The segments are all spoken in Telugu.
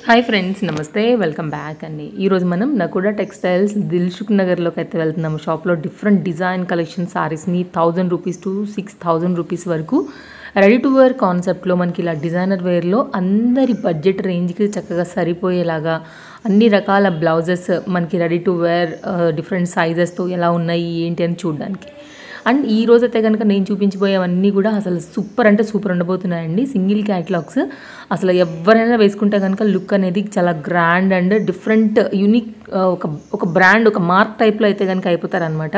హాయ్ ఫ్రెండ్స్, నమస్తే, వెల్కమ్ బ్యాక్ అండి. ఈరోజు మనం నకోడా టెక్స్టైల్స్ దిల్సుఖ్ నగర్లోకి అయితే వెళ్తున్నాము. షాప్లో డిఫరెంట్ డిజైన్ కలెక్షన్ సారీస్ని 1000 రూపీస్ టు 6000 రూపీస్ వరకు రెడీ టు వేర్ కాన్సెప్ట్లో మనకి ఇలా డిజైనర్ వేర్లో అందరి బడ్జెట్ రేంజ్కి చక్కగా సరిపోయేలాగా అన్ని రకాల బ్లౌజెస్ మనకి రెడీ టు వేర్ డిఫరెంట్ సైజెస్తో ఎలా ఉన్నాయి ఏంటి అని చూడడానికి. అండ్ ఈ రోజు అయితే కనుక నేను చూపించబోయేవన్నీ కూడా అసలు సూపర్ అంటే సూపర్ ఉండబోతున్నాయండి. సింగిల్ క్యాటలాగ్స్ అసలు ఎవరైనా వేసుకుంటే కనుక లుక్ అనేది చాలా గ్రాండ్ అండ్ డిఫరెంట్ యూనిక్ ఒక బ్రాండ్ ఒక మార్క్ టైప్లో అయితే కనుక అయిపోతారనమాట.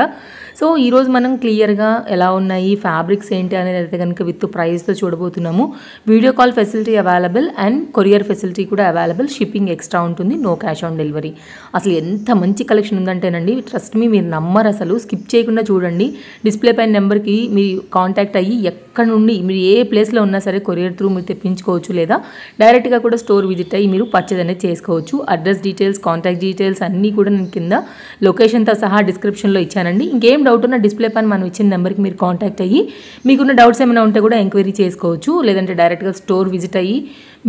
సో ఈరోజు మనం క్లియర్గా ఎలా ఉన్నాయి ఫ్యాబ్రిక్స్ ఏంటి అనేది అయితే కనుక విత్ ప్రైస్తో చూడబోతున్నాము. Video call facility available and courier facility కూడా అవైలబుల్. షిప్పింగ్ ఎక్స్ట్రా ఉంటుంది, నో క్యాష్ ఆన్ డెలివరీ. అసలు ఎంత మంచి కలెక్షన్ ఉందంటేనండి, ట్రస్ట్ మీ, మీరు నమ్మరు, అసలు స్కిప్ చేయకుండా చూడండి. డిస్ప్లే పైన నెంబర్కి మీరు కాంటాక్ట్ అయ్యి ఎక్కడ నుండి మీరు ఏ ప్లేస్లో ఉన్నా సరే కొరియర్ త్రూ మీరు తెప్పించుకోవచ్చు, లేదా డైరెక్ట్గా కూడా స్టోర్ విజిట్ అయ్యి మీరు పర్చేజ్ అనేది చేసుకోవచ్చు. అడ్రస్ డీటెయిల్స్, కాంటాక్ట్ డీటెయిల్స్ అన్నీ కూడా నేను కింద లొకేషన్తో సహా డిస్క్రిప్షన్లో ఇచ్చానండి. ఇంకేం డౌట్ ఉన్నా డిస్ప్లే పైన మనం ఇచ్చిన నెంబర్కి మీరు కాంటాక్ట్ అయ్యి మీకున్న డౌట్స్ ఏమైనా ఉంటే కూడా ఎంక్వైరీ చేసుకోవచ్చు, లేదంటే డైరెక్ట్గా స్టోర్ విజిట్ అయ్యి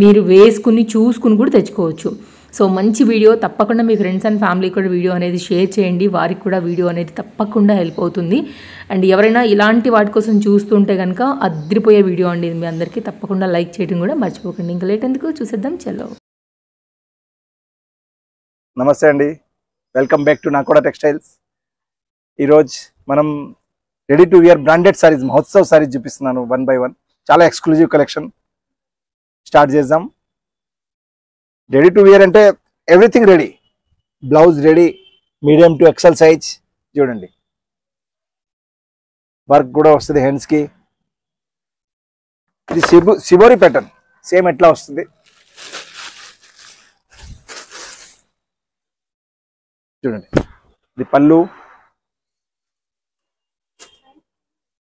మీరు వేసుకుని చూసుకుని కూడా తెచ్చుకోవచ్చు. సో మంచి వీడియో, తప్పకుండా మీ ఫ్రెండ్స్ అండ్ ఫ్యామిలీ కూడా వీడియో అనేది షేర్ చేయండి, వారికి కూడా వీడియో అనేది తప్పకుండా హెల్ప్ అవుతుంది. అండ్ ఎవరైనా ఇలాంటి వాటి కోసం చూస్తుంటే కనుక అద్రిపోయే వీడియో అండి మీ అందరికీ, తప్పకుండా లైక్ చేయడం కూడా మర్చిపోకండి. ఇంకా లేట్ ఎందుకు, చూసేద్దాం, చలో. నమస్తే అండి, welcome back to Nakoda textiles. ఈరోజు మనం ready to wear branded saris, Mahotsav saris చూపిస్తున్నాను 1 by 1. చాలా ఎక్స్క్లూజివ్ కలెక్షన్. స్టార్ట్ చేద్దాం. రెడీ టు వియర్ అంటే everything ready. Blouse ready, medium to XL size. చూడండి, వర్క్ కూడా వస్తుంది హ్యాండ్స్కి. ఇది సిబోరి ప్యాటర్న్, సేమ్ ఎట్లా వస్తుంది చూడండి. ఇది పళ్ళు,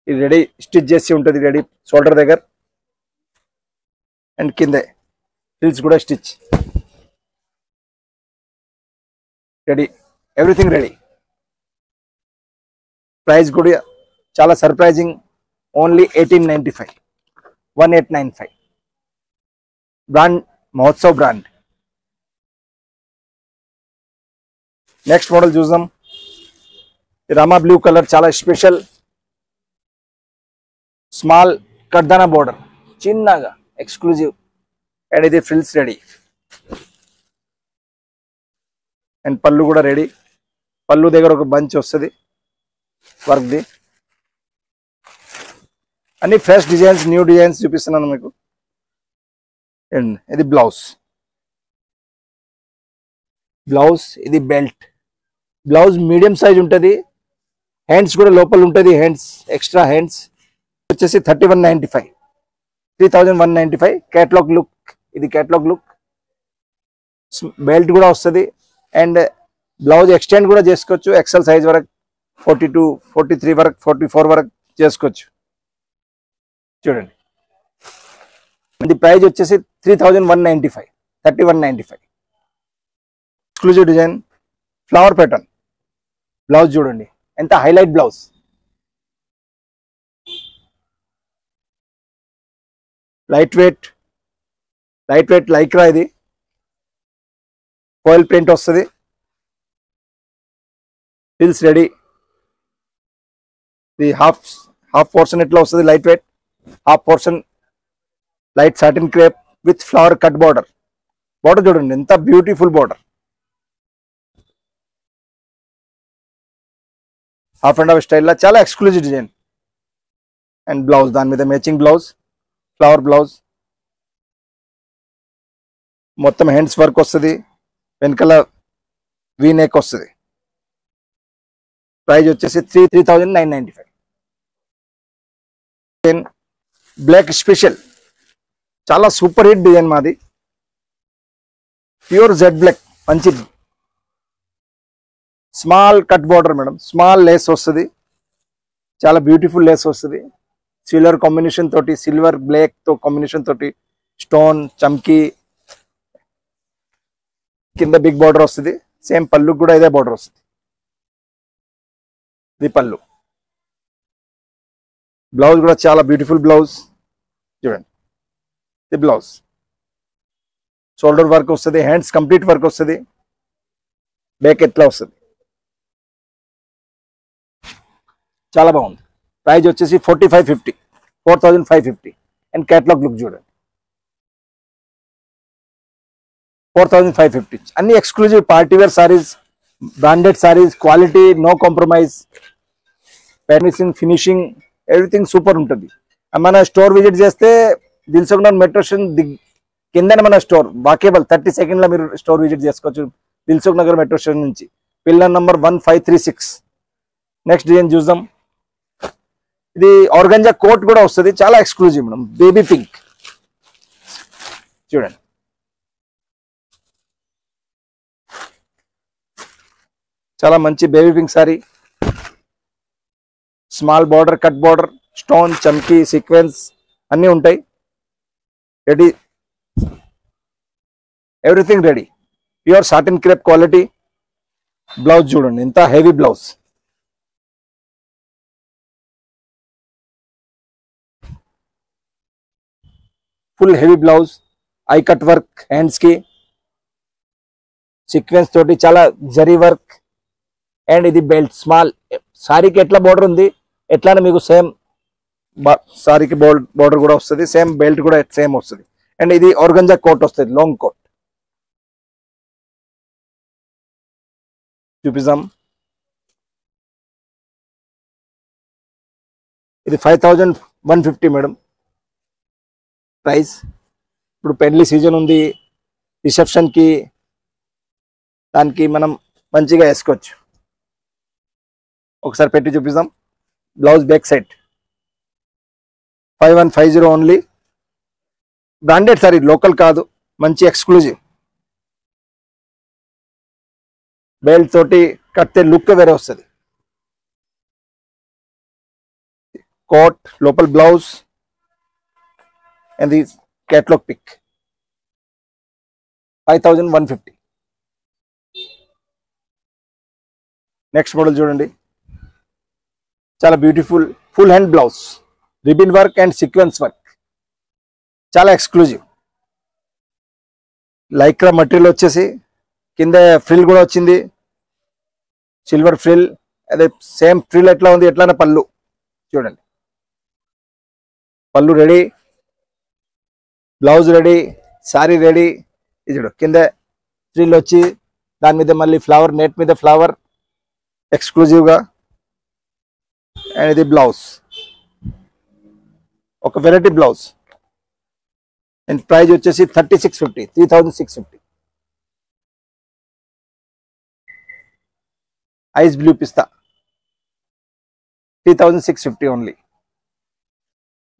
ఇది రెడీ స్టిచ్ చేసి ఉంటుంది, రెడీ షోల్డర్ దగ్గర అండ్ కింద ఫిల్స్ కూడా stitch ready, everything ready. Price కూడా చాలా surprising, only 1895, 1895. Brand Mahotsav brand. Next model చూద్దాం. రామా బ్లూ కలర్, చాలా స్పెషల్ స్మాల్ కడ్దానా బోర్డర్, చిన్నగా ఎక్స్క్లూజివ్. అండ్ ఇది ఫ్రిల్స్ రెడీ అండ్ పళ్ళు కూడా రెడీ. పళ్ళు దగ్గర ఒక బంచ్ వస్తుంది వర్క్ది. అన్ని ఫ్రెష్ డిజైన్స్, న్యూ డిజైన్స్ చూపిస్తున్నాను మీకు. అండ్ ఇది బ్లౌజ్, ఇది బెల్ట్. బ్లౌజ్ మీడియం సైజ్ ఉంటుంది, హ్యాండ్స్ కూడా లోపల ఉంటుంది, హ్యాండ్స్ ఎక్స్ట్రా హ్యాండ్స్. వచ్చేసి 3195, 3195. క్యాటలాగ్ లుక్, ఇది క్యాటలాగ్ లుక్. బెల్ట్ కూడా వస్తుంది అండ్ బ్లౌజ్ ఎక్స్టెండ్ కూడా చేసుకోవచ్చు, ఎక్సెల్ సైజ్ వరకు 42, 43 వరకు, 44 వరకు చేసుకోవచ్చు. చూడండి, ఇది ప్రైజ్ వచ్చేసి 3195, 3195. Exclusive design, flower pattern. Blouse చూడండి ఎంత highlight blouse. Light weight lycra. ఇది ఫాయిల్ ప్రింట్ వస్తుంది. Frills ready. ఇది హాఫ్ పోర్షన్ ఎట్లా వస్తుంది, light weight. Half portion light satin crepe with flower cut border. Border చూడండి ఎంత beautiful border. Half and half స్టైల్లో చాలా ఎక్స్క్లూజివ్ డిజైన్. అండ్ బ్లౌజ్, దాని మీద మ్యాచింగ్ బ్లౌజ్, ఫ్లవర్ బ్లౌజ్. మొత్తం హ్యాండ్స్ వర్క్ వస్తుంది, వెనకాల వీ నెక్ వస్తుంది. ప్రైజ్ వచ్చేసి 3995. బ్లాక్ స్పెషల్, చాలా సూపర్ హిట్ డిజైన్ మాది. ప్యూర్ జెడ్ బ్లాక్, మంచిది. Small cut border madam, small Lay's వస్తుంది, చాలా బ్యూటిఫుల్ లేస్ వస్తుంది. సిల్వర్ కాంబినేషన్ తోటి, సిల్వర్ బ్లాక్ తో కాంబినేషన్ తోటి స్టోన్ చమ్కీ. కింద బిగ్ బార్డర్ వస్తుంది. సేమ్ పళ్ళు కూడా ఇదే బార్డర్ వస్తుంది. ఇది పళ్ళు. బ్లౌజ్ కూడా చాలా బ్యూటిఫుల్ బ్లౌజ్ చూడండి. ఇది బ్లౌజ్. షోల్డర్ వర్క్ వస్తుంది, హ్యాండ్స్ కంప్లీట్ వర్క్ వస్తుంది, బ్యాక్ ఎట్లా వస్తుంది, చాలా బాగుంది. ప్రైస్ వచ్చేసి 4550 అండ్ కేటలాగ్ లుక్ చూడండి 4550. అన్ని exclusive party wear saris, branded saris, quality no compromise, finishing everything super ఉంటుంది. మన స్టోర్ విజిట్ చేస్తే దిల్సుఖ్ నగర్ మెట్రో స్టేషన్ కిందనే మన స్టోర్, వాకేబుల్ 30 సెకండ్లో మీరు స్టోర్ విజిట్ చేసుకోవచ్చు దిల్సుఖ్ నగర్ మెట్రో స్టేషన్ నుంచి. Pillar number 1536. నెక్స్ట్ డిజైన్ చూద్దాం. ఇది ఆర్గంజా కోట్ కూడా వస్తుంది, చాలా ఎక్స్క్లూజివ్ మేడం. బేబీ పింక్ చూడండి, చాలా మంచి baby pink sari. Small border, cut border, stone, చమ్కీ, సీక్వెన్స్ అన్నీ ఉంటాయి. Ready, everything ready. Pure satin crepe quality. Blouse చూడండి ఎంత heavy blouse, full heavy blouse, eye cut work, hands కి సీక్వెన్స్ తోటి చాలా జరీ వర్క్. అండ్ ఇది బెల్ట్ స్మాల్. సారీకి ఎట్లా బోర్డర్ ఉంది ఎట్లానే మీకు సేమ్ సారీకి బోర్డర్ కూడా వస్తుంది, సేమ్ బెల్ట్ కూడా సేమ్ వస్తుంది. అండ్ ఇది ఆర్గంజా కోట్ వస్తుంది, లాంగ్ కోట్. చూపిస్తాం. ఇది 5150 మేడం ప్రైస్. ఇప్పుడు పెళ్లి సీజన్ ఉంది, రిసెప్షన్కి దానికి మనం మంచిగా వేసుకోవచ్చు. ఒకసారి పెట్టి చూపిస్తాం. Blouse back side 5150 only. Branded sorry, local కాదు, మంచి ఎక్స్క్లూజివ్. బెల్ట్ తోటి కట్టే లుక్ వేరే వస్తుంది. కోట్, లోపల blouse and the catalogue pic. 5150. Next model చూడండి, చాలా beautiful full hand blouse, ribbon work and sequence work, చాలా ఎక్స్క్లూజివ్. లైక్రా మెటీరియల్ వచ్చేసి కింద ఫ్రిల్ కూడా వచ్చింది, సిల్వర్ ఫ్రిల్. అదే సేమ్ ఫ్రిల్ ఎట్లా ఉంది ఎట్లానే పళ్ళు చూడండి. పళ్ళు ready, blouse ready, sari ready. ఇది చూడు కింద ఫ్రిల్ వచ్చి దాని మీద మళ్ళీ ఫ్లవర్, నెట్ మీద ఫ్లవర్ ఎక్స్క్లూజివ్గా. అండ్ ఇది బ్లౌజ్, ఒక వెరైటీ బ్లౌజ్. అండ్ ప్రైజ్ వచ్చేసి 3650. Ice blue pista 3650 only.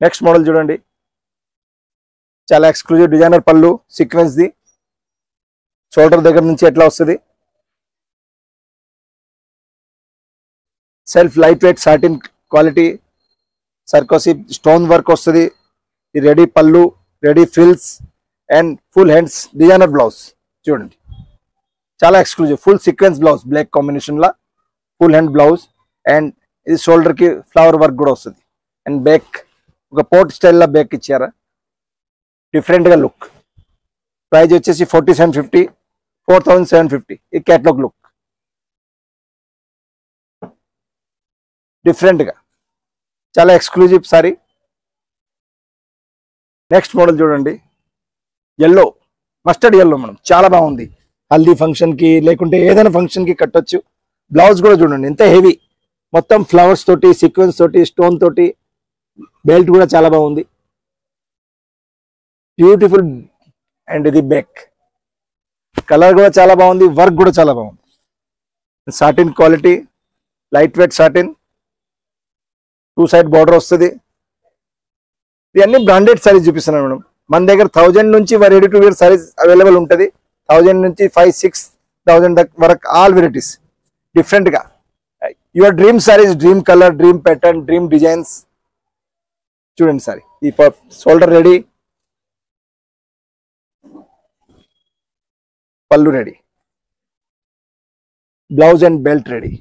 Next model చూడండి, చాలా ఎక్స్క్లూజివ్ డిజైనర్ పళ్ళు, సీక్వెన్స్ ది. షోల్డర్ దగ్గర నుంచి ఎట్లా వస్తుంది, self light weight satin quality, సర్కోసి స్టోన్ వర్క్ వస్తుంది. ఈ రెడీ పళ్ళు, ready frills and full hands designer blouse చూడండి, చాలా exclusive. Full sequence blouse, black combination లా ఫుల్ హ్యాండ్ బ్లౌజ్. అండ్ ఇది షోల్డర్ కి ఫ్లవర్ వర్క్ కూడా వస్తుంది. అండ్ బ్యాక్ ఒక పోర్ట్ స్టైల్లో బ్యాక్ ఇచ్చారా, డిఫరెంట్ గా లుక్. ప్రైజ్ వచ్చేసి 4750. ఈ కేటలాగ్ లుక్ డిఫరెంట్ గా, చాలా ఎక్స్క్లూజివ్ సారీ. నెక్స్ట్ మోడల్ చూడండి, ఎల్లో, మస్టర్డ్ ఎల్లో మేడం, చాలా బాగుంది. హల్దీ ఫంక్షన్ కి లేకుంటే ఏదైనా ఫంక్షన్ కి కట్టొచ్చు. బ్లౌజ్ కూడా చూడండి ఎంత హెవీ, మొత్తం ఫ్లవర్స్ తోటి, సీక్వెన్స్ తోటి, స్టోన్ తోటి. బెల్ట్ కూడా చాలా బాగుంది, బ్యూటిఫుల్. అండ్ ఇది బ్యాక్ కలర్ కూడా చాలా బాగుంది, వర్క్ కూడా చాలా బాగుంది. Satin quality, light weight satin, 2 side border వస్తుంది. ఇవన్నీ బ్రాండెడ్ సారీస్ చూపిస్తున్నాను మేడం. మన దగ్గర 1000 నుంచి ready to wear saris available ఉంటుంది. 1000 నుంచి 5,000-6,000 వరకు ఆల్ వెరైటీస్ డిఫరెంట్ గా. Your dream saris, dream colour, dream pattern, dream designs చూడండి. సారీ ఈ షోల్డర్ రెడీ, పళ్ళు ready, blouse and belt ready.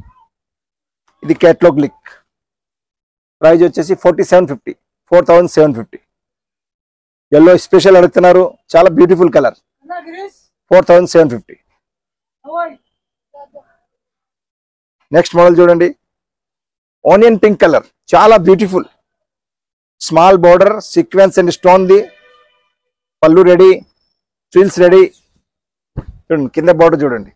ఇది కేటలాగ్ లిక్. ప్రైజ్ వచ్చేసి 4750. ఎల్లో స్పెషల్ అడుగుతున్నారు, చాలా బ్యూటిఫుల్ కలర్. 4750. నెక్స్ట్ మోడల్ చూడండి, ఆనియన్ పింక్ కలర్, చాలా beautiful. Small border, sequence and stone the పళ్ళు రెడీ, ఫ్రిల్స్ రెడీ. చూడండి కింద బార్డర్ చూడండి,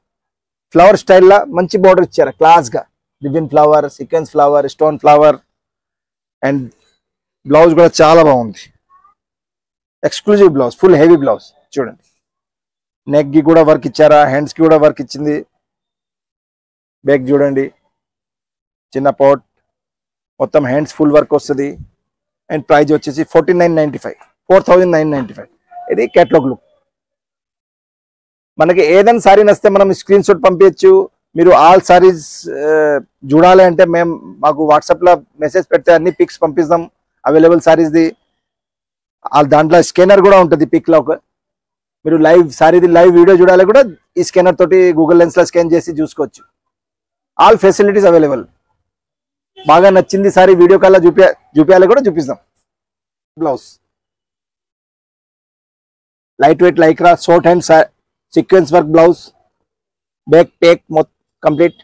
ఫ్లవర్ స్టైల్లా మంచి బార్డర్ ఇచ్చారు క్లాస్గా. Ribbon flower, sequence flower, stone flower. And blouse కూడా చాలా బాగుంది, exclusive blouse, full heavy blouse. చూడండి నెక్ కి కూడా వర్క్ ఇచ్చారా, హ్యాండ్స్ కి కూడా వర్క్ ఇచ్చింది. బ్యాక్ చూడండి, చిన్న పాట్, మొత్తం హ్యాండ్స్ ఫుల్ వర్క్ వస్తుంది. అండ్ ప్రైజ్ వచ్చేసి 4995, 4995. ఇది కేటలాగ్ లుక్. మనకి ఏదైనా సారీ నస్తే మనం స్క్రీన్ షాట్ పంపించచ్చు. మీరు ఆల్ సారీస్ చూడాలి అంటే మాకు వాట్సాప్లో మెసేజ్ పెడితే అన్ని పిక్స్ పంపిస్తాం అవైలబుల్ సారీస్ది. దాంట్లో స్కానర్ కూడా ఉంటుంది పిక్లో. మీరు లైవ్ సారీది లైవ్ వీడియో చూడాలి కూడా ఈ స్కానర్ తోటి గూగుల్ లెన్స్లో స్కాన్ చేసి చూసుకోవచ్చు. All facilities available. బాగా నచ్చింది సారీ వీడియో కాల్లో చూపించాలి కూడా చూపిస్తాం. Blouse light weight lycra, short hand sequence work blouse, back take complete.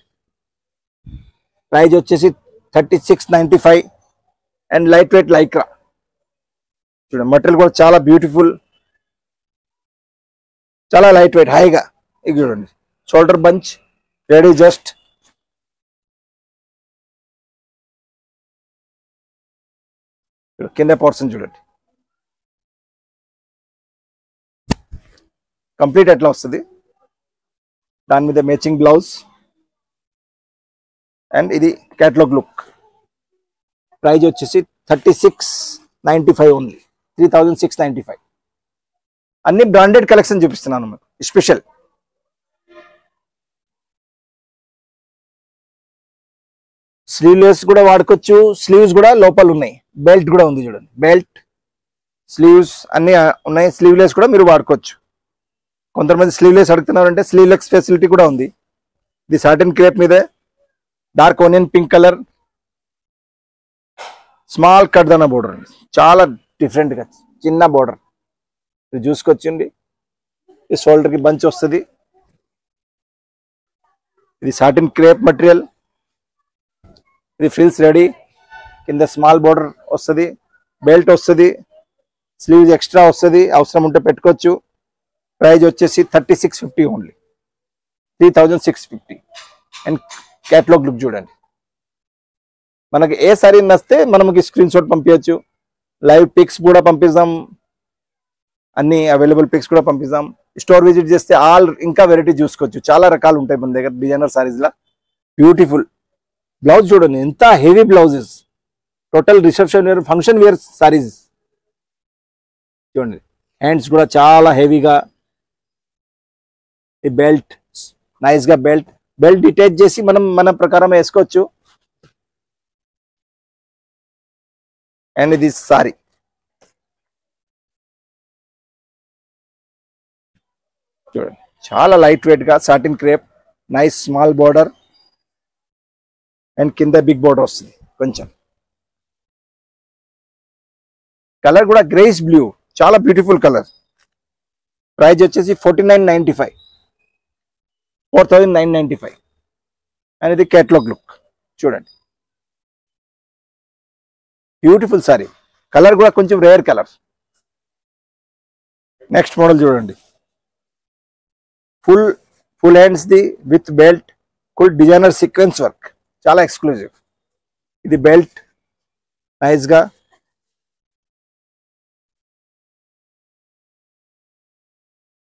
Price వచ్చేసి 3695. And light weight lycra. చూడండి మెటీరియల్ కూడా చాలా బ్యూటిఫుల్, చాలా లైట్ వెయిట్, హైగా. ఇది చూడండి షోల్డర్ బంచ్ రెడీ. జస్ట్ కింద పోర్షన్ చూడండి కంప్లీట్ ఎట్లా వస్తుంది, దాని మీద మ్యాచింగ్ బ్లౌజ్. అండ్ ఇది కేటలాగ్ లుక్. ప్రైజ్ వచ్చేసి 3695 ఓన్లీ, 3695. అన్ని బ్రాండెడ్ కలెక్షన్ చూపిస్తున్నాను మీకు స్పెషల్. స్లీవ్లెస్ కూడా వాడుకోవచ్చు, స్లీవ్స్ కూడా లోపల ఉన్నాయి. బెల్ట్ కూడా ఉంది చూడండి, బెల్ట్ స్లీవ్స్ అన్ని ఉన్నాయి. స్లీవ్లెస్ కూడా మీరు వాడుకోవచ్చు. కొంతమంది స్లీవ్లెస్ అడుగుతున్నారంటే స్లీవ్లెస్ ఫెసిలిటీ కూడా ఉంది. ఇది సాటిన్ క్రేప్ మీద dark onion pink colour, small కడ్దానా బోర్డర్, చాలా డిఫరెంట్గా చిన్న బోర్డర్. ఇది చూసుకొచ్చింది. ఈ షోల్డర్కి బంచ్ వస్తుంది. ఇది సాటిన్ క్రేప్ మెటీరియల్. ఇది ఫ్రిల్స్ రెడీ, కింద స్మాల్ బోర్డర్ వస్తుంది, బెల్ట్ వస్తుంది, స్లీవ్స్ ఎక్స్ట్రా వస్తుంది, అవసరం ఉంటే పెట్టుకోవచ్చు. ప్రైజ్ వచ్చేసి 3650 ఓన్లీ, 3650. అండ్ క్యాటలాగ్ లుక్ చూడండి. మనకి ఏ సారీ నస్తే మనకి స్క్రీన్ షాట్ పంపించచ్చు. లైవ్ పిక్స్ కూడా పంపిస్తాం, అన్ని అవైలబుల్ పిక్స్ కూడా పంపిస్తాం. స్టోర్ విజిట్ చేస్తే ఆల్ ఇంకా వెరైటీ చూసుకోవచ్చు. చాలా రకాలు ఉంటాయి మన దగ్గర డిజైనర్ సారీస్లా. బ్యూటిఫుల్ బ్లౌజ్ చూడండి, ఎంత heavy blouses. Total reception wear, function wear saris చూడండి. హ్యాండ్స్ కూడా చాలా హెవీగా. ఈ బెల్ట్ నైస్గా, బెల్ట్ డిటాచ్ చేసి మనం మన ప్రకారం వేసుకోవచ్చు. అండ్ ఇది సారీ చూడండి, చాలా లైట్ వెయిట్ గా satin crepe, nice small border. And కింద బిగ్ బోర్డర్ వస్తుంది కొంచెం. కలర్ కూడా గ్రేస్ బ్లూ, చాలా బ్యూటిఫుల్ కలర్. ప్రైజ్ వచ్చేసి 4995, 4995. అండ్ ఇది కేటలాగ్ లుక్ చూడండి, బ్యూటిఫుల్ సారీ. కలర్ కూడా కొంచెం రేర్ కలర్. నెక్స్ట్ మోడల్ చూడండి, full hands the with belt, full designer sequence work, చాలా ఎక్స్క్లూజివ్. ఇది బెల్ట్ నైస్ గా,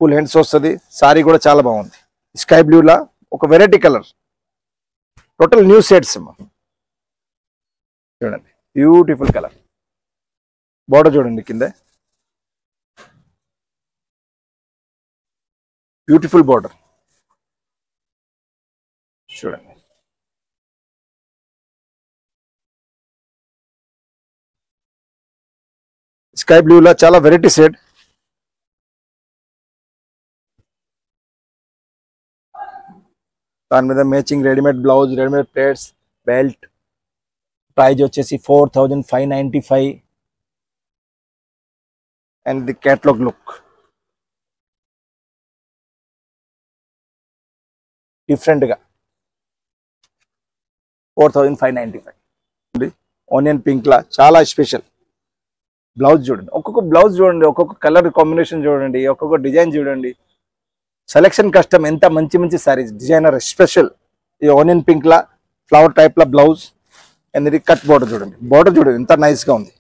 ఫుల్ హ్యాండ్స్ వస్తుంది. సారీ కూడా చాలా బాగుంది, స్కై బ్లూ లా ఒక variety colour. Total new sets చూడండి, బ్యూటిఫుల్ కలర్. బోర్డర్ చూడండి కింద, బ్యూటిఫుల్ బోర్డర్ చూడండి. స్కై బ్లూ లా చాలా వెరైటీ షేడ్. దాని మీద matching readymade blouse, readymade pleats, belt. Price వచ్చేసి 4595. అండ్ ది కేటలాగ్ లుక్ డిఫరెంట్గా 4595 ఆనియన్ పింక్లా చాలా స్పెషల్. బ్లౌజ్ చూడండి, ఒక్కొక్క బ్లౌజ్ చూడండి, ఒక్కొక్క కలర్ కాంబినేషన్ చూడండి, ఒక్కొక్క డిజైన్ చూడండి. సెలెక్షన్ కష్టం. ఎంత మంచి మంచి సారీస్, డిజైనర్ స్పెషల్. ఇది ఆనియన్ పింక్లా ఫ్లవర్ టైప్లా బ్లౌజ్ అండ్ ఇది కట్ బోర్డర్ చూడండి. బోర్డర్ చూడండి ఎంత నైస్గా ఉంది.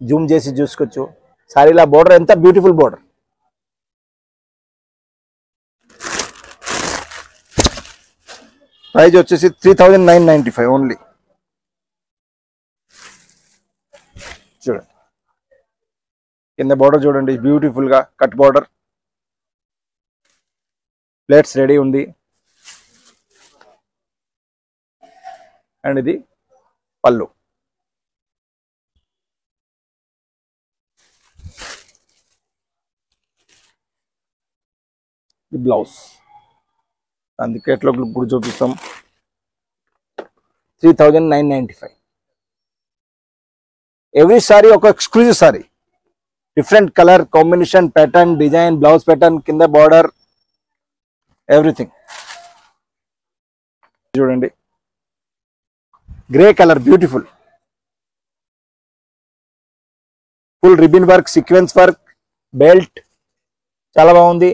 జూమ్ చేసి చూసుకోవచ్చు సారీలా బోర్డర్ ఎంత బ్యూటిఫుల్ బోర్డర్. ప్రైస్ వచ్చేసి 3995 ఓన్లీ. చూడండి కింద బోర్డర్ చూడండి బ్యూటిఫుల్ గా కట్ బోర్డర్. ప్లేట్స్ రెడీ ఉంది అండ్ ఇది పళ్ళు. ఇది బ్లౌజ్. అందుకే ఎట్లా ఇప్పుడు చూపిస్తాం. 3995. ఎవ్రీ సారీ ఒక exclusive sorry, different colour combination, pattern, design, blouse pattern, కింద బార్డర్, ఎవ్రీథింగ్. చూడండి grey colour beautiful, full ribbon work, sequence work, belt చాలా బాగుంది.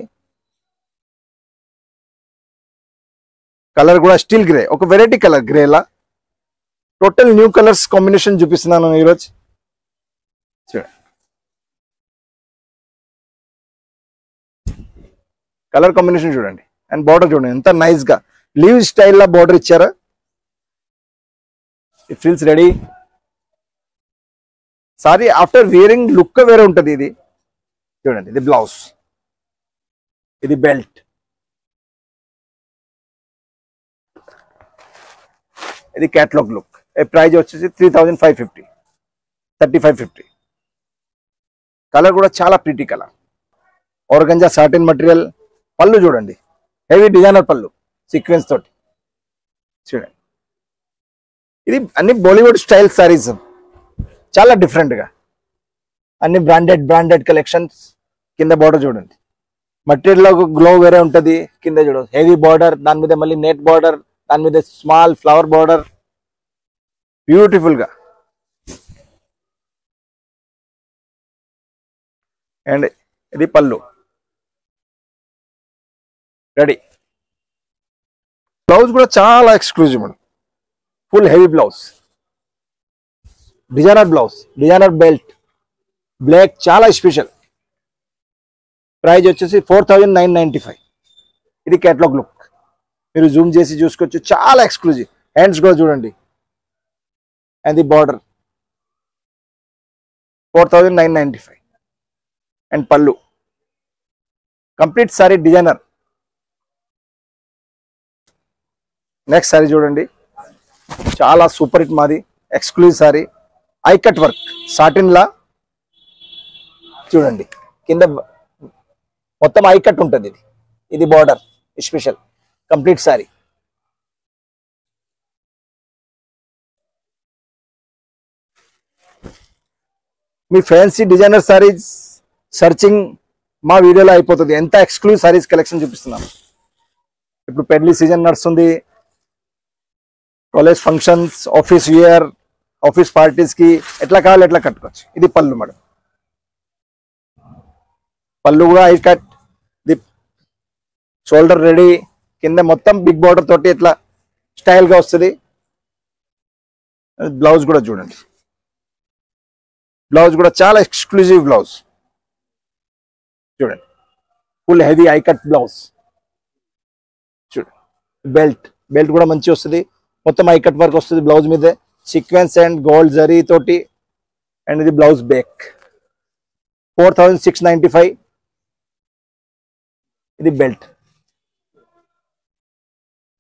కలర్ కూడా స్టీల్ గ్రే, ఒక వెరైటీ కలర్ గ్రేలా. టోటల్ న్యూ కలర్స్ కాంబినేషన్ చూపిస్తున్నాను ఈరోజు. చూడండి కలర్ కాంబినేషన్ చూడండి అండ్ బార్డర్ చూడండి ఎంత నైస్ గా లీవ్ స్టైల్ లా బార్డర్ ఇచ్చారా. It feels ready. Sari after wearing look వేరే ఉంటుంది. ఇది చూడండి, ఇది బ్లౌజ్, ఇది బెల్ట్, ఇది క్యాటలాగ్ లుక్. ప్రైజ్ వచ్చేసి 3550, 3550. కలర్ కూడా చాలా pretty colour, organza satin material. పళ్ళు చూడండి హెవీ డిజైనర్ పళ్ళు సీక్వెన్స్ తోటి. చూడండి ఇది అన్ని బాలీవుడ్ స్టైల్ సారీస్, చాలా డిఫరెంట్ గా అన్ని బ్రాండెడ్ కలెక్షన్స్. కింద బార్డర్ చూడండి, మటీరియల్ లో గ్లో వేరే ఉంటుంది. కింద చూడండి హెవీ బార్డర్, దాని మీద మళ్ళీ నెట్ బార్డర్, దాని మీద స్మాల్ ఫ్లవర్ బార్డర్, బ్యూటిఫుల్ గా. అండ్ ఇది పళ్ళు రెడీ. బ్లౌజ్ కూడా చాలా exclusive, full heavy blouse, designer blouse, designer belt, black, చాలా స్పెషల్. ప్రైజ్ వచ్చేసి 4995. ఇది కేటలాగ్ లుక్, మీరు జూమ్ చేసి చూసుకోవచ్చు, చాలా ఎక్స్క్లూజివ్. హ్యాండ్స్ కూడా చూడండి అండ్ ది బార్డర్ 4995 అండ్ పళ్ళు. Complete sari designer. Next sari చూడండి, చాలా సూపర్ హిట్ మాది exclusive sari, eye cut work satin లా. చూడండి కింద మొత్తం ఐ కట్ ఉంటుంది. ఇది బార్డర్ స్పెషల్, కంప్లీట్ సారీ. మీ ఫ్యాన్సీ డిజైనర్ సారీస్ సర్చింగ్ మా వీడియోలో అయిపోతుంది. ఎంత ఎక్స్క్లూజివ్ సారీస్ కలెక్షన్ చూపిస్తున్నాం. ఇప్పుడు పెళ్లి సీజన్ నడుస్తుంది, college functions, office wear, office parties కి ఎట్లా కావాలి ఎట్లా కట్టుకోవచ్చు. ఇది పళ్ళు మేడం, పళ్ళు కూడా I cut, the shoulder ready, కింద మొత్తం బిగ్ బార్డర్ తోటి ఇట్లా స్టైల్ గా వస్తుంది. బ్లౌజ్ కూడా చూడండి, బ్లౌజ్ కూడా చాలా ఎక్స్క్లూజివ్ బ్లౌజ్. చూడండి full heavy I cut blouse. చూడండి బెల్ట్ కూడా మంచి వస్తుంది, మొత్తం ఐ కట్ వర్క్ వస్తుంది బ్లౌజ్ మీద, సీక్వెన్స్ అండ్ గోల్డ్ జరీ తోటి. అండ్ ఇది బ్లౌజ్ బ్యాక్ 4695. ఇది బెల్ట్,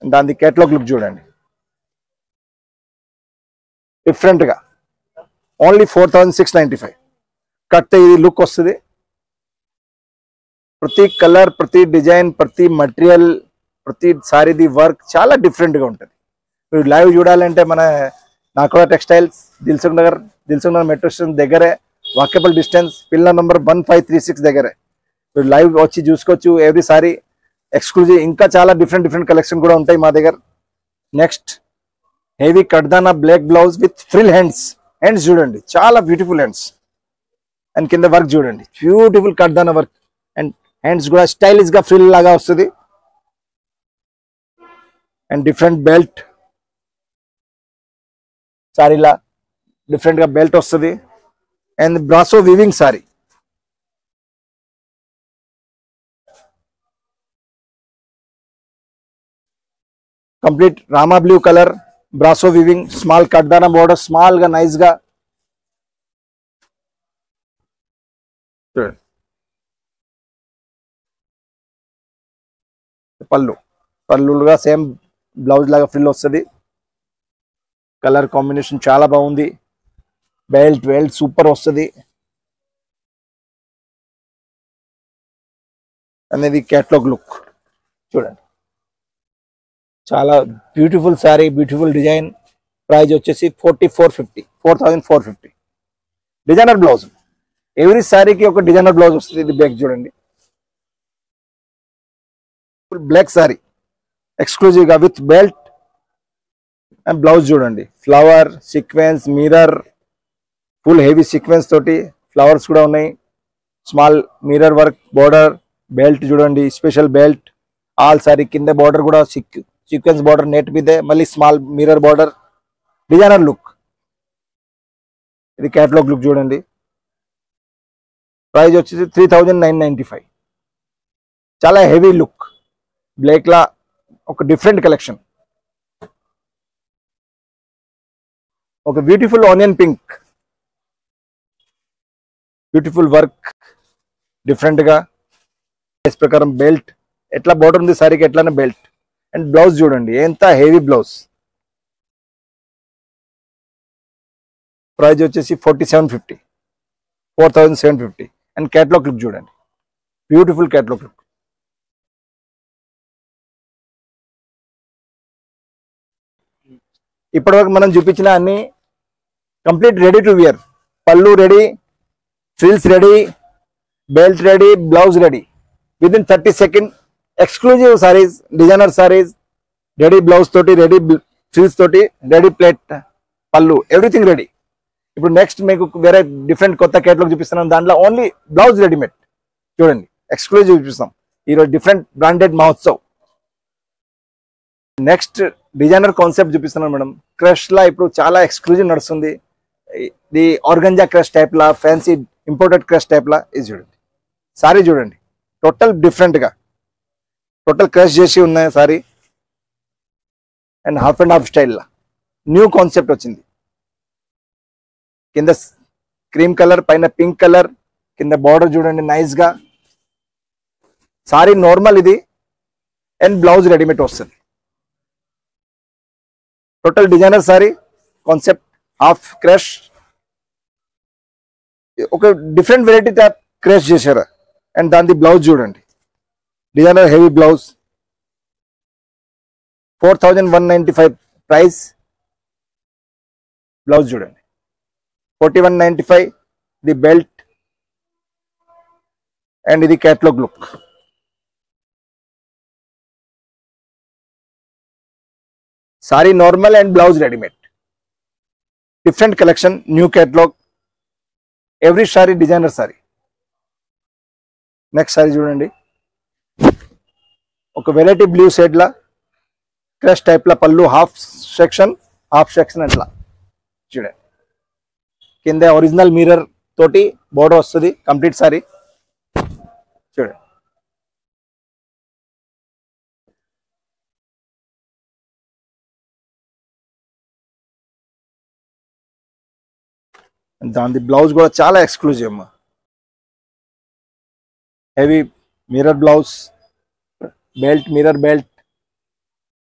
దాని కేటలాగ్ లుక్ చూడండి డిఫరెంట్ గా. ఓన్లీ 4695 కట్ ఇది లుక్ వస్తుంది. ప్రతి కలర్, ప్రతి డిజైన్, ప్రతి మటీరియల్, ప్రతి సారీది వర్క్ చాలా డిఫరెంట్ గా ఉంటుంది. మీరు లైవ్ చూడాలంటే మన Nakoda textiles Dilsukh Nagar metro station దగ్గరే, వాకబుల్ డిస్టెన్స్, పిల్లర్ నంబర్ 1536 దగ్గరే. మీరు లైవ్ వచ్చి చూసుకోవచ్చు ఎవ్రీ సారీ. ఎక్స్క్లూజివ్ ఇంకా చాలా డిఫరెంట్ కలెక్షన్ కూడా ఉంటాయి మా దగ్గర. నెక్స్ట్ హెవీ కడ్దానా black blouse with frill hands. Hands చూడండి చాలా బ్యూటిఫుల్ హ్యాండ్స్. అండ్ కింద వర్క్ చూడండి బ్యూటిఫుల్ కడ్దానా వర్క్. అండ్ హ్యాండ్స్ కూడా స్టైలిష్ గా ఫ్రిల్ లాగా వస్తుంది. అండ్ డిఫరెంట్ బెల్ట్ సారీలా డిఫరెంట్ గా బెల్ట్ వస్తుంది. And brasso weaving sari. Complete Rama blue colour brasso weaving, small కడ్దానా బోర్డర్, స్మాల్ గా నైస్ గా. పళ్ళుగా సేమ్ బ్లౌజ్ లాగా ఫ్రిల్ వస్తుంది. కలర్ కాంబినేషన్ చాలా బాగుంది. బెల్ట్ సూపర్ వస్తుంది. అనేది క్యాటలాగ్ లుక్ చూడండి. చాలా beautiful sorry, beautiful design. Price వచ్చేసి 4450. Designer blouse. ఎవ్రీ సారీకి ఒక డిజైనర్ బ్లౌజ్ వస్తుంది. ఇది బ్యాక్ చూడండి. ఫుల్ బ్లాక్ సారీ ఎక్స్క్లూజివ్ గా విత్ బెల్ట్ అండ్ బ్లౌజ్ చూడండి. Flower sequence mirror, full heavy sequence తోటి ఫ్లవర్స్ కూడా ఉన్నాయి. Small mirror work border, belt చూడండి స్పెషల్ బెల్ట్. ఆల్ సారీ కింద బోర్డర్ కూడా సీక్వెన్స్ బోర్డర్ నెట్ మీదే, మళ్ళీ small mirror border. Designer look. ఇది క్యాటలాగ్ లుక్ చూడండి. ప్రైస్ వచ్చేసి 3995. చాలా హెవీ లుక్. బ్లాక్ లా ఒక డిఫరెంట్ కలెక్షన్. ఒక beautiful onion pink, beautiful work different గా. ప్రకారం బెల్ట్ ఎట్లా బోర్డర్ ఉంది సారీకి ఎట్లానే బెల్ట్. అండ్ బ్లౌజ్ చూడండి ఎంత హెవీ బ్లౌజ్. ప్రైస్ వచ్చేసి 4750. అండ్ క్యాటలాగ్ లుక్ చూడండి బ్యూటిఫుల్ క్యాటలాగ్ లుక్. ఇప్పటివరకు మనం చూపించిన అన్ని కంప్లీట్ రెడీ టు వేర్. పళ్ళు ready, frills ready, belt ready, blouse ready. Within 30 seconds exclusive saris, designer saris, ready blouse తోటి, రెడీ ఫ్రిల్స్ తోటి, రెడీ ప్లేట్ పళ్ళు, ఎవ్రీథింగ్ రెడీ. ఇప్పుడు నెక్స్ట్ మీకు వేరే డిఫరెంట్ కొత్త కేటలాగ్ చూపిస్తున్నాం. దాంట్లో ఓన్లీ బ్లౌజ్ రెడీమేడ్ చూడండి ఎక్స్క్లూజివ్ చూపిస్తాం. ఈరోజు different branded Mahotsav. Next designer concept చూపిస్తున్నాను మేడం. క్రష్ లా ఇప్పుడు చాలా ఎక్స్క్లూజివ్ నడుస్తుంది. ఇది ఆర్గంజా క్రష్ టైప్ లా, ఫ్యాన్సీ ఇంపోర్టెడ్ క్రష్ టైప్ లా. ఇది చూడండి సారీ చూడండి టోటల్ డిఫరెంట్ గా, టోటల్ క్రష్ చేసి ఉన్నాయి sorry. And half and half style law new concept వచ్చింది. కింద క్రీమ్ కలర్, పైన పింక్ కలర్, కింద బార్డర్ చూడండి నైస్ గా. సారీ నార్మల్ ఇది. అండ్ బ్లౌజ్ రెడీమేడ్ వస్తుంది. Total designer sorry concept, half crush, ఒక డిఫరెంట్ వెరైటీ టైప్ క్రష్ చేశారు. అండ్ దాని బ్లౌజ్ చూడండి designer heavy blouse. 4195 price. Blouse చూడండి 4195. ది బెల్ట్ అండ్ ఇది catalogue look. Sari normal and blouse readymade. Different collection, new catalogue. Every sari designer sari. Next sari చూడండి ఒక వెరైటీ బ్లూ షేడ్ లా క్రష్ టైప్ లా. పళ్ళు హాఫ్ సెక్షన్ అట్లా చూడండి. కింద ఒరిజినల్ మిర్రర్ తోటి బోర్డర్ వస్తుంది కంప్లీట్ సారీ చూడండి. దాని బ్లౌజ్ కూడా చాలా ఎక్స్క్లూజివ్ అమ్మా. Heavy mirror blouse, belt mirror belt.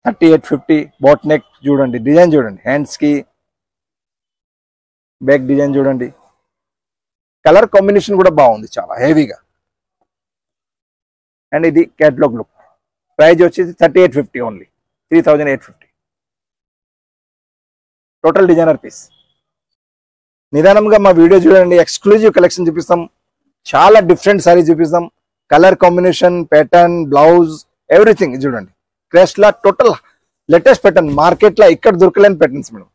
3850. Boat neck చూడండి, డిజైన్ చూడండి, హ్యాండ్స్ కి బ్యాక్ డిజైన్ చూడండి. కలర్ కాంబినేషన్ కూడా బాగుంది చాలా హెవీగా. అండ్ ఇది క్యాటలాగ్ లుక్. ప్రైజ్ వచ్చేసి 3850 ఓన్లీ. 3850. Total designer piece. నిదానంగా మా వీడియో చూడండి. ఎక్స్క్లూజివ్ కలెక్షన్ చూపిస్తాం. చాలా డిఫరెంట్ సారీస్ చూపిస్తాం. Colour combination, pattern, blouse everything చూడండి. క్రెస్ట్ లా టోటల్ లేటెస్ట్ ప్యాటర్న్, మార్కెట్ లో ఇక్కడ దొరకలేని ప్యాటర్న్స్ మేడం.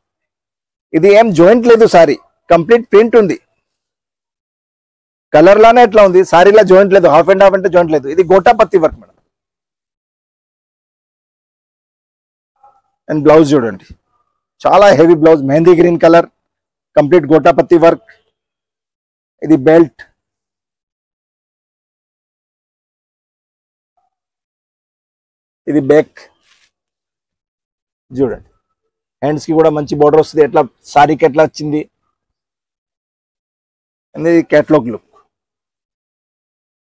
ఇది ఏం జాయింట్ లేదు, సారీ కంప్లీట్ ప్రింట్ ఉంది. కలర్ లానే ఎట్లా ఉంది, సారీలా జాయింట్ లేదు, హాఫ్ అండ్ హాఫ్ అంటే జాయింట్ లేదు. ఇది gota patti work madam. And blouse చూడండి, చాలా heavy blouse, mehndi green colour, complete gota patti work. ఇది బెల్ట్, ఇది బ్యాక్ చూడండి. హ్యాండ్స్ కి కూడా మంచి బోర్డర్ వస్తుంది. ఎట్లా సారీకి ఎట్లా వచ్చింది అనేది కేటలాగ్ లుక్.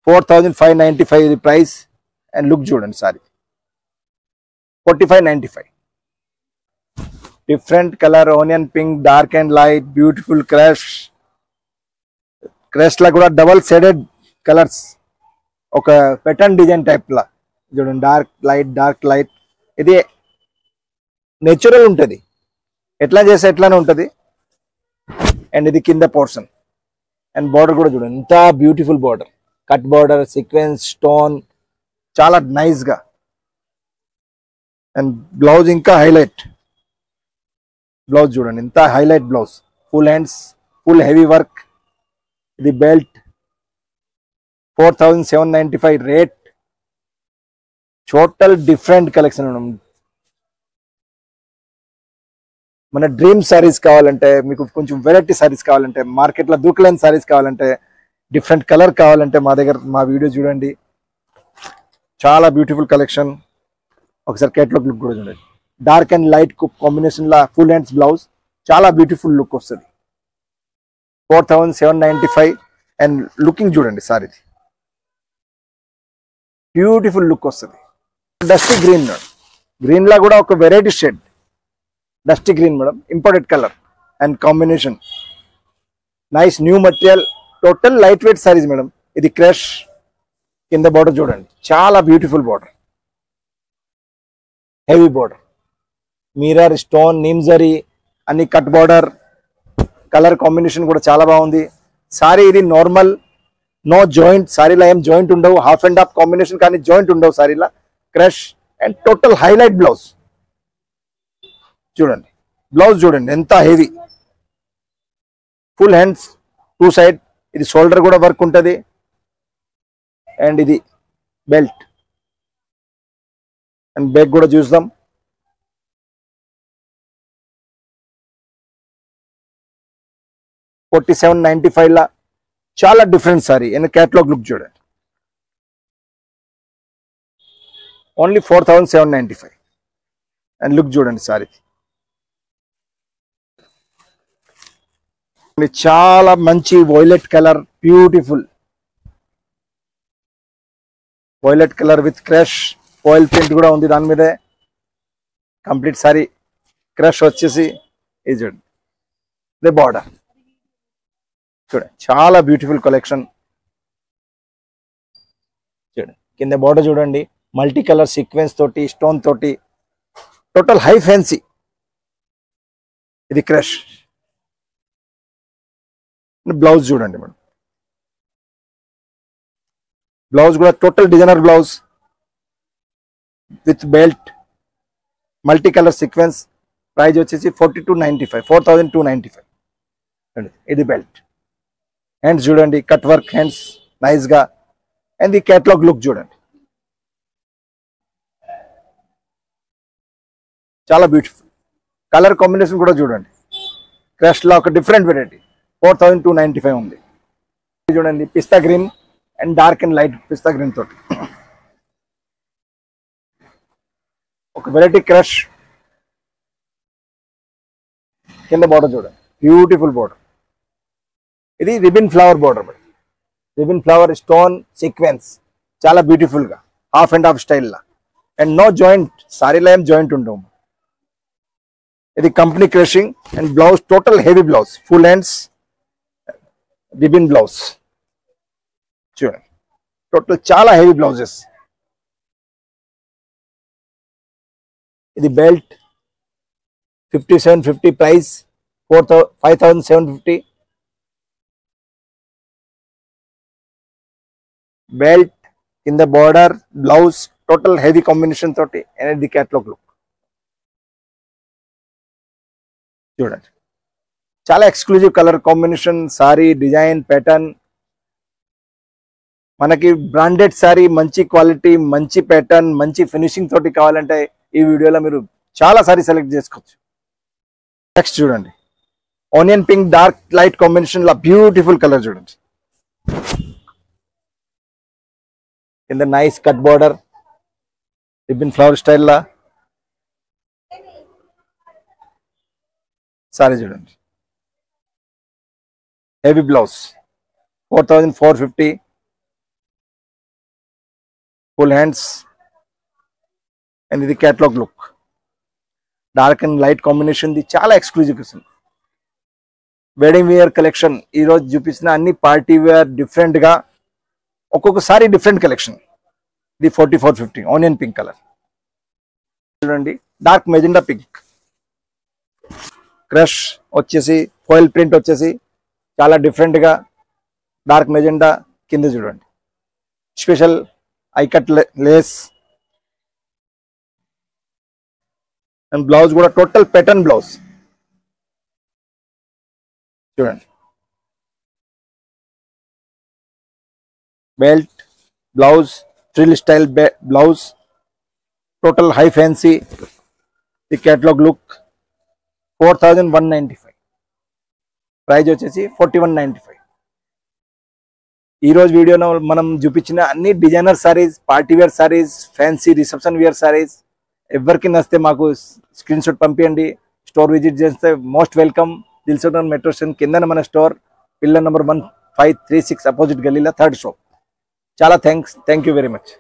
4595 ఇది ప్రైస్. అండ్ లుక్ చూడండి, sari 4595. Different colour, onion pink, dark and light, beautiful crush. Crush లా కూడా డబల్ షేడెడ్ కలర్స్, ఒక పెటర్న్ డిజైన్ టైప్ లా చూడండి. Dark light, dark light. ఇది నేచురల్ ఉంటుంది, ఎట్లా చేస్తే ఎట్లానే ఉంటుంది. అండ్ ఇది కింద పోర్షన్. అండ్ బార్డర్ కూడా చూడండి, ఎంత beautiful border, cut border, sequence, stone, చాలా నైస్ గా. అండ్ బ్లౌజ్ ఇంకా హైలైట్. బ్లౌజ్ చూడండి, ఇంత highlight blouse, full hands, full heavy work. ఇది belt 4795 rate. Total different collection. మన డ్రీమ్ సారీస్ కావాలంటే, మీకు కొంచెం వెరైటీ సారీస్ కావాలంటే, మార్కెట్లో దూకలేని సారీస్ కావాలంటే, డిఫరెంట్ కలర్ కావాలంటే మా దగ్గర మా వీడియో చూడండి. చాలా బ్యూటిఫుల్ కలెక్షన్. ఒకసారి కేటలాగ్ లుక్ కూడా చూడండి. డార్క్ అండ్ లైట్ కాంబినేషన్ లా ఫుల్ హ్యాండ్స్ బ్లౌజ్, చాలా బ్యూటిఫుల్ లుక్ వస్తుంది. 4795. అండ్ లుకింగ్ చూడండి, సారీ బ్యూటిఫుల్ లుక్ వస్తుంది. డస్టీ గ్రీన్ మేడం, గ్రీన్ లా కూడా ఒక variety shade, dusty green madam, imported colour and combination. Nice new material, total light weight saris madam. ఇది క్రష్. కింద బార్డర్ చూడండి, చాలా beautiful border, heavy border, mirror, stone, నిమ్జరీ అన్ని కట్ బార్డర్. కలర్ కాంబినేషన్ కూడా చాలా బాగుంది. సారీ ఇది నార్మల్, నో జాయింట్, సారీలో ఏం జాయింట్ ఉండవు, హాఫ్ అండ్ హాఫ్ కాంబినేషన్ కానీ జాయింట్ ఉండవు సారీలా. Crush and total highlight blouse చూడండి. బ్లౌజ్ చూడండి ఎంత heavy, full hands, two side. ఇది షోల్డర్ కూడా వర్క్ ఉంటుంది. అండ్ ఇది బెల్ట్ అండ్ బ్యాక్ కూడా చూద్దాం. $4795 లా చాలా different sari. And catalogue look చూడండి, ఓన్లీ 4795. అండ్ లుక్ చూడండి సారీ, చాలా మంచి violet colour, beautiful violet colour with crush, foil print కూడా ఉంది దాని మీదే. కంప్లీట్ సారీ క్రష్ వచ్చేసి ఇది చూడండి, ఇదే బార్డర్ చూడండి, చాలా బ్యూటిఫుల్ కలెక్షన్. చూడండి కింద బార్డర్ చూడండి, మల్టీ కలర్ సీక్వెన్స్ తోటి, స్టోన్ తోటి, టోటల్ హై ఫ్యాన్సీ. ఇది క్రష్. బ్లౌజ్ చూడండి మేడం, బ్లౌజ్ కూడా total designer blouse with belt, multi colour sequence. Price వచ్చేసి 4295. ఇది బెల్ట్. హ్యాండ్స్ చూడండి, కట్ వర్క్ హ్యాండ్స్ నైస్ గా. అండ్ ఈ కేటలాగ్ లుక్ చూడండి, చాలా బ్యూటిఫుల్. కలర్ కాంబినేషన్ కూడా చూడండి, క్రష్ లో ఒక డిఫరెంట్ వెరైటీ. 4295 ఉంది. చూడండి pista green and dark and light pista green తోటి ఒక వెరైటీ క్రష్. కింద బార్డర్ చూడండి, బ్యూటిఫుల్ బార్డర్. ఇది ribbon flower border, ribbon flower, stone sequence, చాలా బ్యూటిఫుల్ గా హాఫ్ అండ్ హాఫ్ స్టైల్ లా. అండ్ నో జాయింట్, సారీలో ఏం జాయింట్ ఉండవు. ఇది company crushing. And blouse total heavy blouse, full hands, ribbon blouse చూడండి, టోటల్ చాలా హెవీ బ్లౌజెస్. ఇది బెల్ట్ 5750 ప్రైస్, 5750. బెల్ట్ కింద border, blouse total heavy combination తోటి అండ్ ది క్యాటలాగ్ లుక్ చూడండి. చాలా exclusive colour combination, sari design pattern. మనకి బ్రాండెడ్ సారీ, మంచి క్వాలిటీ, మంచి ప్యాటర్న్, మంచి ఫినిషింగ్ తోటి కావాలంటే ఈ వీడియోలో మీరు చాలా సారీ సెలెక్ట్ చేసుకోవచ్చు. నెక్స్ట్ చూడండి, onion pink dark light combination లా బ్యూటిఫుల్ కలర్ చూడండి. కింద nice cut border, ribbon flower style లా సారీ చూడండి. Heavy blouse 4450, full hands and ఇది catalogue look. Dark and light combination ది చాలా exclusive collection. Wedding wear collection ఈరోజు చూపించిన అన్ని పార్టీ వేర్ డిఫరెంట్ గా, ఒక్కొక్కసారి డిఫరెంట్ కలెక్షన్. ఇది 4450 ఆనియన్ పింక్ కలర్ చూడండి. డార్క్ మెజెండా పింక్, క్రష్ వచ్చేసి ఫాయిల్ ప్రింట్ వచ్చేసి చాలా డిఫరెంట్ గా డార్క్ మెజెండా. కింద చూడండి స్పెషల్ ఐకట్ లేస్ అండ్ బ్లౌజ్ కూడా టోటల్ ప్యాటర్న్ బ్లౌజ్ చూడండి. Belt, blouse, frill style blouse, total high fancy. The catalogue look 4195, price వచ్చేసి 4195. ఈరోజు వీడియోలో మనం చూపించిన అన్ని designer saris, party wear saris, fancy reception wear saris. ఎవరికి నచ్చితే మాకు స్క్రీన్ షాట్ పంపించండి. స్టోర్ విజిట్ చేస్తే most welcome. Dilsukhnagar metro station కింద మన స్టోర్, పిల్లర్ నెంబర్ 1536 అపోజిట్ గల్లీలో 3rd షాప్. చాలా థ్యాంక్ యూ వెరీ మచ్.